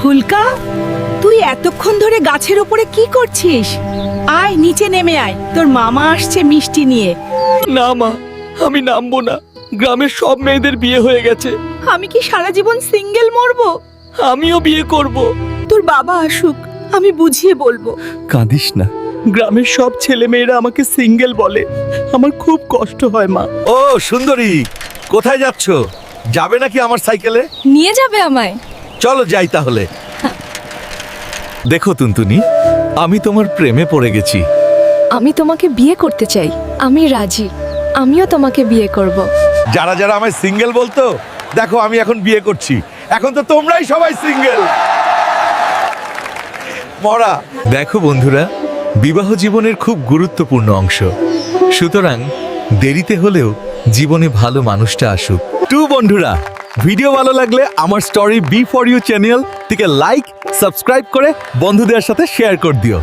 ফুলকা, তুই এতক্ষণ ধরে গাছের উপরে কি করছিস? আয় নিচে নেমে আয়, তোর মামা আসছে মিষ্টি নিয়ে। না মা, আমি নামবো না। গ্রামের সব মেয়েদের বিয়ে হয়ে গেছে। আমি কি সারা জীবন সিঙ্গেল মরবো? আমিও বিয়ে করব। তোর বাবা আসুক, আমি বুঝিয়ে বলবো। কাঁদিস না, গ্রামের সব ছেলে মেয়েরা আমাকে সিঙ্গেল বলে। আমার খুব কষ্ট হয় মা। ও সুন্দরী, কোথায় যাচ্ছ? যাবে নাকি আমার সাইকেলে? নিয়ে যাবে আমায়? চলো যাই তাহলে। দেখো টুনটুনি, আমি তোমার প্রেমে পড়ে গেছি। আমি তোমাকে বিয়ে করতে চাই। আমি রাজি। আমিও তোমাকে বিয়ে করব। যারা যারা আমায় সিঙ্গেল বলতো, দেখো আমি এখন বিয়ে করছি। এখন তো তোমরাই সবাই সিঙ্গেল। মরা। দেখো বন্ধুরা, বিবাহ জীবনের খুব গুরুত্বপূর্ণ অংশ। সুতরাং দেরিতে হলেও জীবনে ভালো মানুষটা আসুক। বন্ধুরা, ভিডিও ভালো লাগলে আমার story B for you channel থেকে লাইক, সাবস্ক্রাইব করে বন্ধুদের সাথে শেয়ার করে দিও।